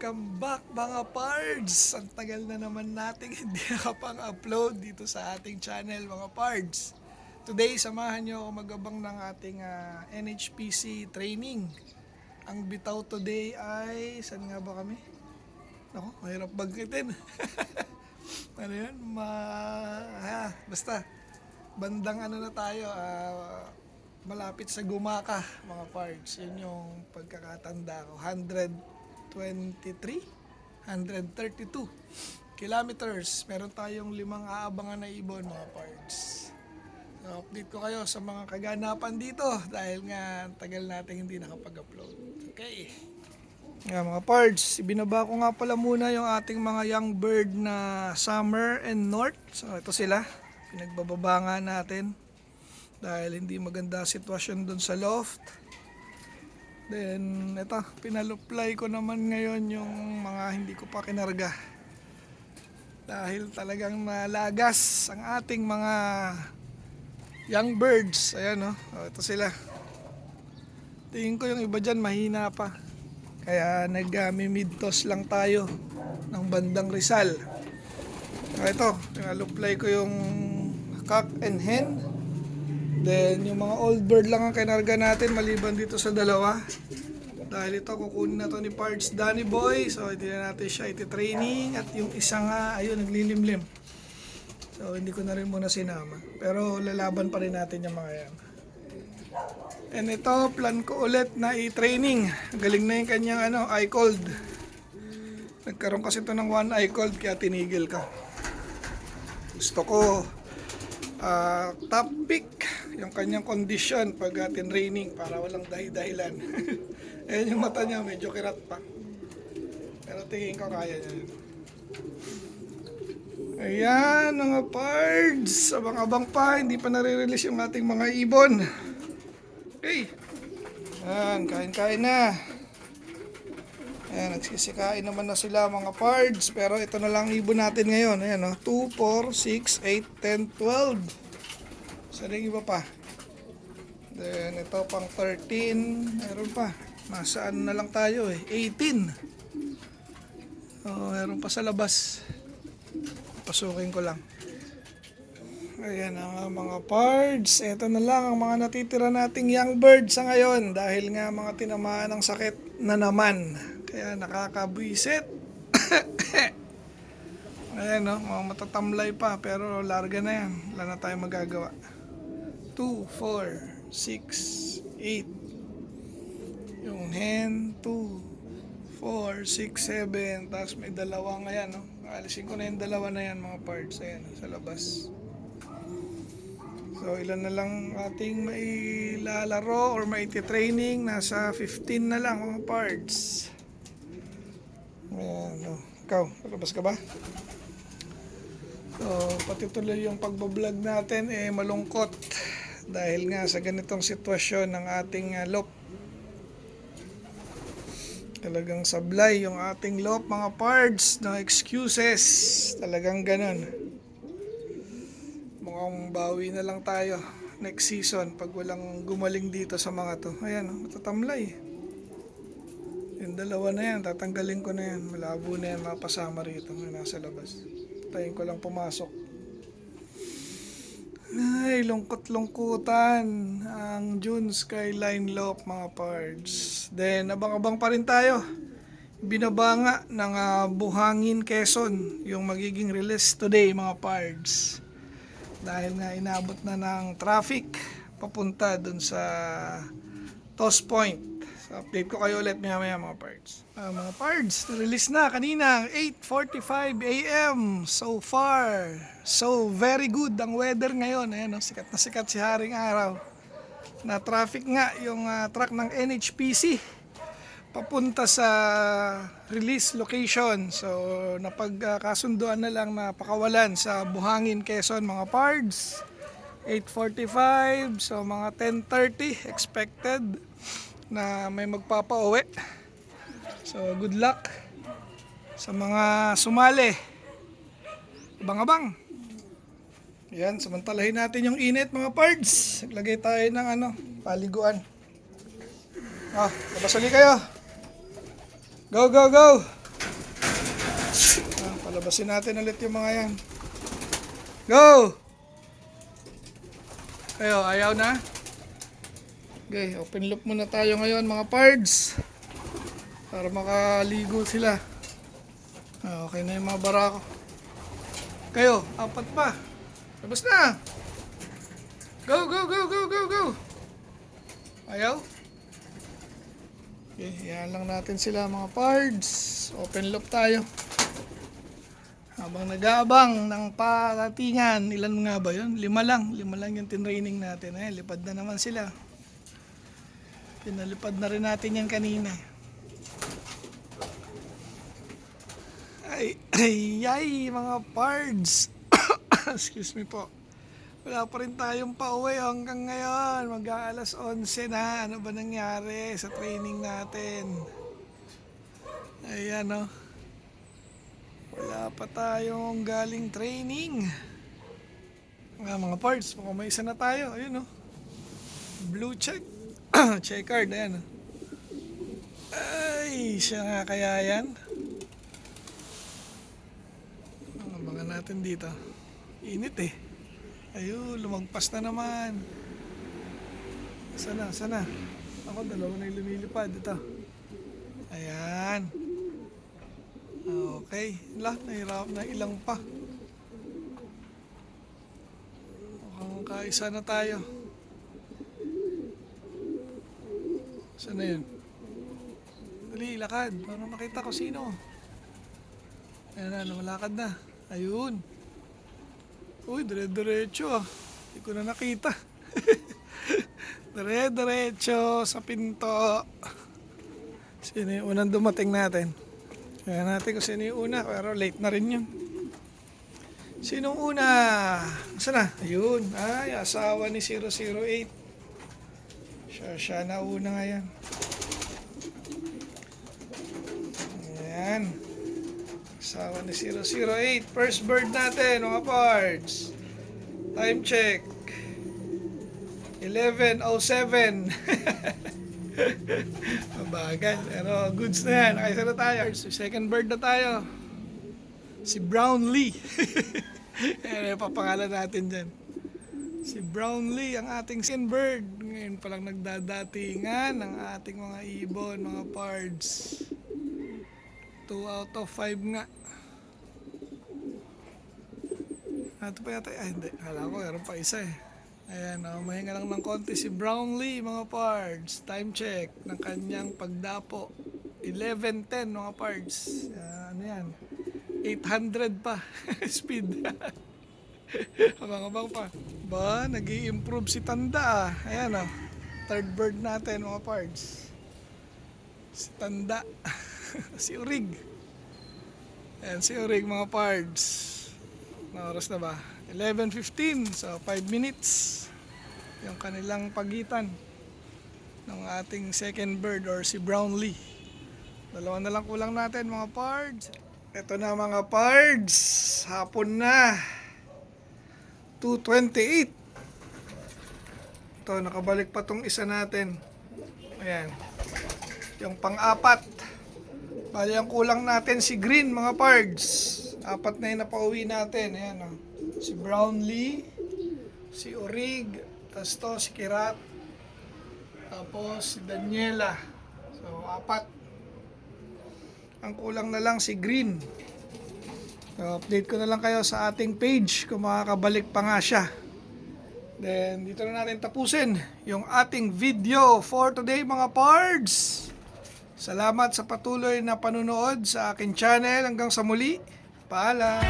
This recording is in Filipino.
Welcome back mga pards! Ang tagal na naman nating hindi nakapang-upload dito sa ating channel mga pards. Today, samahan nyo ako magabang ng ating NHPC training. Ang bitaw today ay, saan nga ba kami? Ako, mahirap bangkitin. Ano yun? Basta, bandang ano na tayo, malapit sa Gumaka mga pards. Yun yung pagkakatanda ko. 132 kilometers. Meron tayong 5 aabangan na ibon mga pards. So, update ko kayo sa mga kaganapan dito dahil nga tagal natin hindi nakapag-upload. Okay. Mga pards, ibinaba ko nga pala muna yung ating mga young bird na Summer and North. So ito sila, pinagbababa nga natin dahil hindi maganda sitwasyon doon sa loft. Then ito, pinaluplay ko naman ngayon yung mga hindi ko pa kinarga dahil talagang nalagas ang ating mga young birds. Ayan ito sila. Tingin ko yung iba dyan mahina pa, kaya nag-mid-toss lang tayo ng bandang Rizal. Ito, pinaluplay ko yung cock and hen. Then yung mga old bird lang ang kinarga natin maliban dito sa dalawa. Dahil ito kukunin na to ni Pards Danny Boy. So hindi na natin siya iti-training. At yung isa nga, ayun, naglilimlim. So hindi ko na rin muna sinama. Pero lalaban pa rin natin yung mga yan. And ito, plan ko ulit na i-training. Galing na yung kanyang eye cold. Nagkaroon kasi ito ng one eye cold kaya tinigil ka. Gusto ko top pick yung kanyang condition pag tinraining para walang dahilan. Ayan yung mata niya, medyo kirat pa. Pero tingin ko kaya niya. Ayan mga pards, abang-abang pa, hindi pa nare-release yung ating mga ibon. Okay. Ayan, kain-kain na. Ayan, nagsisikain naman na sila mga pards. Pero ito na lang ibon natin ngayon. Ayan 2, 4, 6, 8, 10, 12. Saan yung iba pa? Then ito pang 13. Meron pa. Masaan na lang tayo 18. Meron pa sa labas. Pasukin ko lang. Ayan ang mga pards. Ito na lang ang mga natitira nating young birds sa ngayon. Dahil nga mga tinamaan ng sakit na naman. Kaya nakakabwisit. Ayan mga matatamlay pa. Pero larga na yan. Wala na tayong magagawa. 2, 4, 6, 8. Yung hen, 2, 4, 6, 7. Tapos may dalawang ayan Alisin ko na yung dalawa na yan mga parts. Ayan sa labas. So ilan na lang ating mailalaro or maiti-training. Nasa 15 na lang mga parts. Ayan Ikaw, palabas ka ba? So pati tuloy yung pagbablog natin malungkot. Dahil nga sa ganitong sitwasyon ng ating loop. Talagang sablay yung ating loop mga pards. No excuses. Talagang ganon. Mukhang bawi na lang tayo next season pag walang gumaling dito sa mga to. Ayan matatamlay. Yung dalawa na yan, tatanggalin ko na yan. Malabo na yan mapasama rito. Nasa labas. Tayin ko lang pumasok. Ay, lungkot-lungkutan ang June Skyline Loop mga pards. Then, abang-abang pa rin tayo. Binaba nga ng Buhangin, Quezon yung magiging release today mga pards. Dahil nga inabot na ng traffic papunta dun sa Toss Point. So, update ko kayo ulit maya mga pards. Mga pards, na-release na kanina 8:45 AM. So far, so very good ang weather ngayon. Ayan sikat na sikat si Haring Araw. Na traffic nga yung truck ng NHPC papunta sa release location. So napagkasunduan na lang na pakawalan sa Buhangin, Quezon mga pards. 8:45, so mga 10:30 expected na may magpapauwi. So good luck sa mga sumali. Abang-abang. Yan, samantalahin natin yung init mga pards. Naglagay tayo ng paliguan. Labas ulit kayo. Go, go, go! Labasin natin ulit yung mga yan. Go! Kayo, ayaw na? Okay, open loop muna tayo ngayon mga pards. Para makaligo sila. Okay na yung mga barako. Kayo, apat pa. Labas na! Go, go, go, go, go, go! Ayaw? Okay, yan lang natin sila mga pards. Open loop tayo. Habang nag-aabang ng paratingan, ilan nga ba yun? 5 lang yung tinraining natin. Lipad na naman sila. Pinalipad na rin natin yan kanina. Ay, mga pards. Excuse me po. Wala pa rin tayong pauwi hanggang ngayon. Mag-aalas 11 na. Ano ba nangyari sa training natin? Ayan o. Wala pa tayong galing training. Mga parts, mukhang may isa na tayo. Ayun o. Blue check. Check card. Ayan o. Ay, siya nga kaya yan. Abangan natin dito. Init eh. Ayun, lumagpas na naman. Sana. Ako, dalawa na yung lumilipad. Ito. Ayan. Okay. Nahirap na ilang pa. Mukhang kaisa na tayo. Saan na yun? Dali, lakad. Para makita ko sino. Ayan na, lumalakad na. Ayun. Uy, dire-diretso ah. Hindi ko na nakita. Dire-diretso sa pinto. Sino yung unang dumating natin? Kaya natin kung sino yung una, pero late na rin yun. Sinong una? Saan na? Ayun. Ay, asawa ni 008. Siya na una nga yan. Ayan. Asawa ni 008. First bird natin, mga parts. Time check. 11:07. Mabagal, pero goods na yan. Nakaisa na tayo. Second bird na tayo. Si Brownlee. Ayan, papangalan natin dyan. Si Brownlee, ang ating second bird. Ngayon palang nagdadatingan ng ating mga ibon, mga pards. 2 out of 5 nga. Ito pa yata. Ay, hindi. Kala ko, meron pa isa eh. Ayan, mahinga lang ng konti si Brownlee, mga pards. Time check ng kanyang pagdapo. 11:10, mga pards. Ano yan? 800 pa. Speed. Abang-abang pa. Ba, nag-i-improve si Tanda ah. Ayan third bird natin, mga pards. Si Tanda. Si Urig. Ayan, si Urig, mga pards. Na oras na ba? 11:15, so 5 minutes yung kanilang pagitan ng ating second bird or si Brownlee. Dalawa na lang kulang natin, mga pards. Ito na, mga pards, hapon na 2:28. Ito, nakabalik pa tong isa natin. Ayan, yung pang-apat. Bali ang kulang natin si Green, mga pards. 4 na yung napauwi natin. Ayan si Brownlee, si Urig, tapos to si Kirat, tapos si Daniela. So 4. Ang kulang na lang si Green. So, update ko na lang kayo sa ating page kung makakabalik pa nga siya. Then dito na natin tapusin yung ating video for today, mga pards. Salamat sa patuloy na panunood sa aking channel. Hanggang sa muli. Paalam.